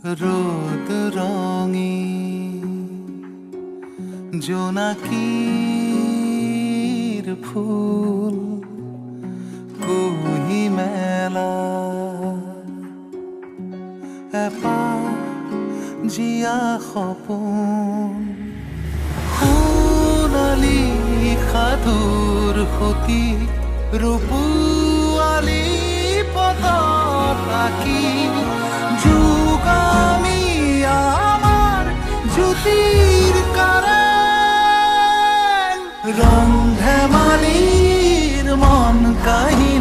ৰোদ ৰঙে জোনাকিৰ ফুল কুহি মেলা এপা জিয়া সপোন সোণালী সাধুৰ সতী ৰূপুৱালী পদত আঁকি যুগামী আমাৰ জ্যোতিৰ কাৰেং ৰং ধেমালিৰ মন কাহি